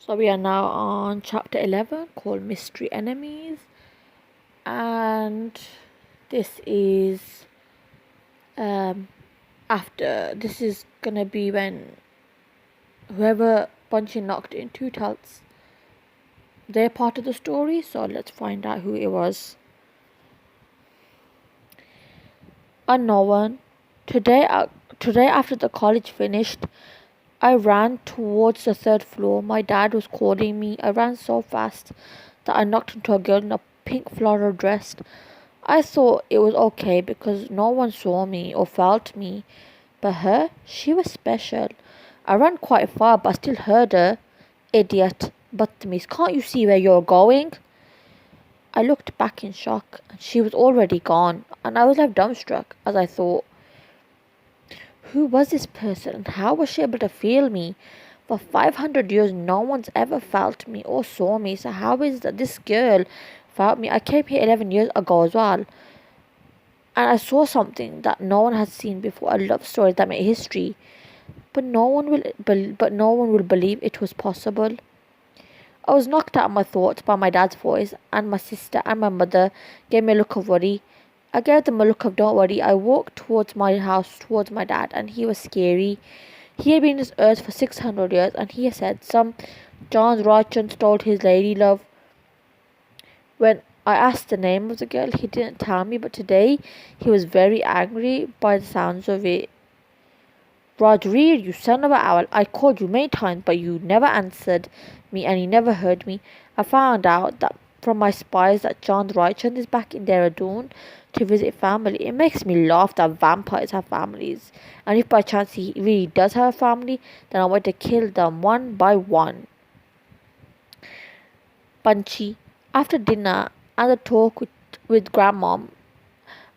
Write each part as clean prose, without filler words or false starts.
So we are now on chapter 11 called Mystery Enemies, and this is after. This is gonna be when whoever Punchy knocked into tells their part of the story. So let's find out who it was. Unknown. Today after the college finished, I ran towards the third floor. My dad was calling me. I ran so fast that I knocked into a girl in a pink floral dress. I thought it was okay because no one saw me or felt me. But her, she was special. I ran quite far but I still heard her. Idiot. Baptiste, can't you see where you're going? I looked back in shock and she was already gone, and I was left dumbstruck as I thought, who was this person and how was she able to feel me? For 500 years, no one's ever felt me or saw me, so how is that this girl felt me? I came here 11 years ago as well, and I saw something that no one has seen before, a love story that made history, but no one will believe it was possible. I was knocked out of my thoughts by my dad's voice, and my sister and my mother gave me a look of worry. I gave them a look of don't worry. I walked towards my house, towards my dad, and he was scary. He had been on this earth for 600 years, and he said some John Rochon stole his lady love. When I asked the name of the girl, he didn't tell me, but today he was very angry by the sounds of it. Roger, you son of an owl, I called you many times, but you never answered me and you never heard me. I found out that from my spies that John Rochon is back in Dehradun to visit family. It makes me laugh that vampires have families. And if by chance he really does have a family, then I want to kill them one by one. Punchy. After dinner and the talk with grandmom,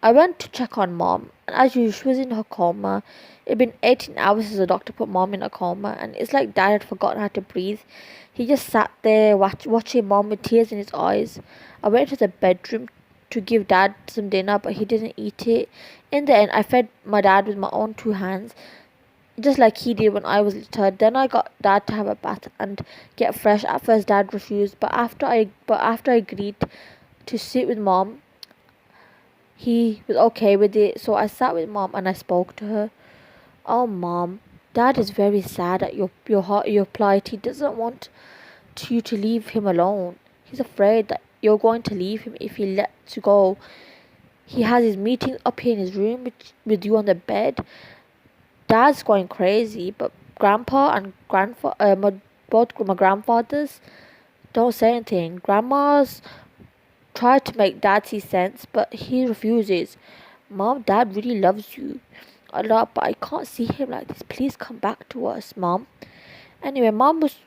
I went to check on mom, and as usual, she was in her coma. It'd been 18 hours since the doctor put mom in a coma, and it's like dad had forgotten how to breathe. He just sat there watching mom with tears in his eyes. I went to the bedroom to give dad some dinner, but he didn't eat it. In the end, I fed my dad with my own two hands, just like he did when I was little. Then I got dad to have a bath and get fresh. At first, dad refused, but after I agreed to sit with mom, he was okay with it. So I sat with mom and I spoke to her. Oh, mom, dad is very sad at your plight. He doesn't want you to leave him alone. He's afraid that you're going to leave him if he lets you go. He has his meetings up here in his room with you on the bed. Dad's going crazy, but grandpa and both my grandfathers don't say anything. Grandma's tried to make dad see sense, but he refuses. Mom, dad really loves you a lot, but I can't see him like this. Please come back to us, mom. Anyway,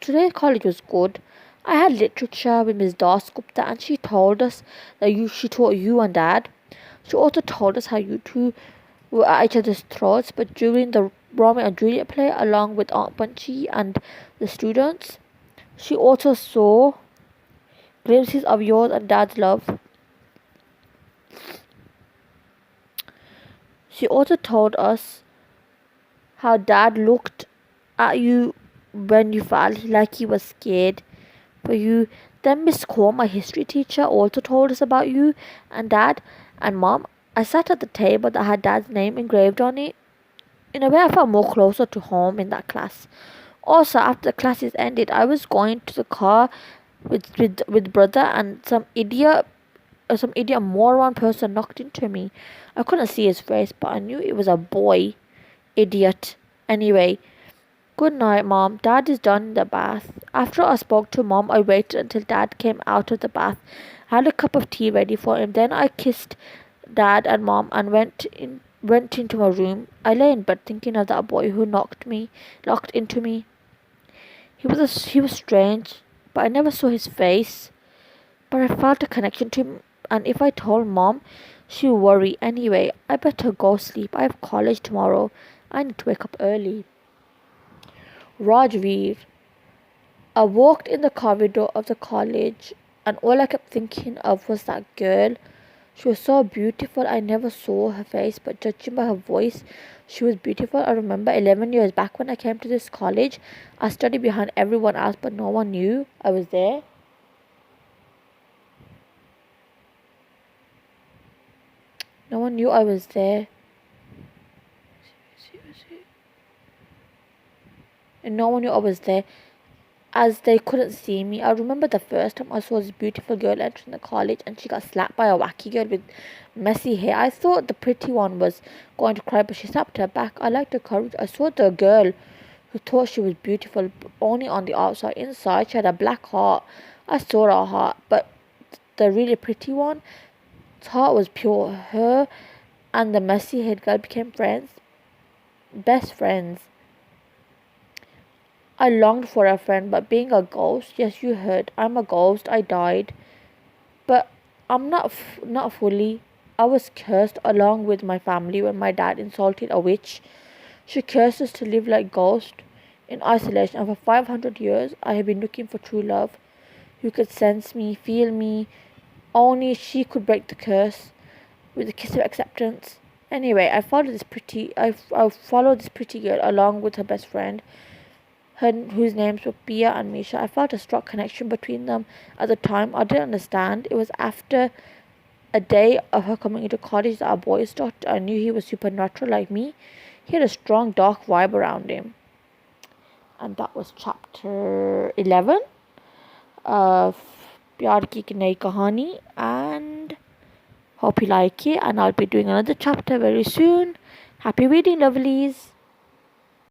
today's college was good. I had literature with Miss Dasgupta, and she told us that she taught you and dad. She also told us how you two were at each other's throats, but during the Romeo and Juliet play, along with Aunt Punchy and the students, she also saw glimpses of yours and dad's love. She also told us how dad looked at you when you felt like he was scared for you. Then Miss Cole, my history teacher, also told us about you and dad and mom. I sat at the table that had dad's name engraved on it. In a way, I felt more closer to home in that class. Also, after the classes ended, I was going to the car with brother, and some idiot moron person knocked into me. I couldn't see his face, but I knew it was a boy. Idiot. Anyway, good night, mom. Dad is done in the bath. After I spoke to mom, I waited until dad came out of the bath. I had a cup of tea ready for him. Then I kissed dad and mom and went into my room. I lay in bed thinking of that boy who knocked into me. He was strange, but I never saw his face. But I felt a connection to him, and if I told mom, she would worry. Anyway, I better go sleep. I have college tomorrow. I need to wake up early. Rajveer. I walked in the corridor of the college, and all I kept thinking of was that girl. She was so beautiful. I never saw her face, but judging by her voice, she was beautiful. I remember 11 years back when I came to this college, I studied behind everyone else, but no one knew I was there. No one knew I was there. And no one knew I was there, as they couldn't see me. I remember the first time I saw this beautiful girl entering the college and she got slapped by a wacky girl with messy hair. I thought the pretty one was going to cry, but she slapped her back. I liked her courage. I saw the girl who thought she was beautiful only on the outside. Inside, she had a black heart. I saw her heart, but the really pretty one's heart was pure. Her and the messy haired girl became friends, best friends. I longed for a friend, but being a ghost, yes, you heard, I'm a ghost. I died, but I'm not fully. I was cursed along with my family when my dad insulted a witch. She cursed us to live like ghosts in isolation, and for 500 years I have been looking for true love who could sense me, feel me. Only she could break the curse with a kiss of acceptance. Anyway, I followed this pretty girl along with her best friend, whose names were Pia and Misha. I felt a strong connection between them at the time. I didn't understand. It was after a day of her coming into college that our boy started. I knew he was supernatural like me. He had a strong dark vibe around him. And that was chapter 11 of Pyar Ki Nayi Kahani, and hope you like it, and I'll be doing another chapter very soon. Happy reading, lovelies.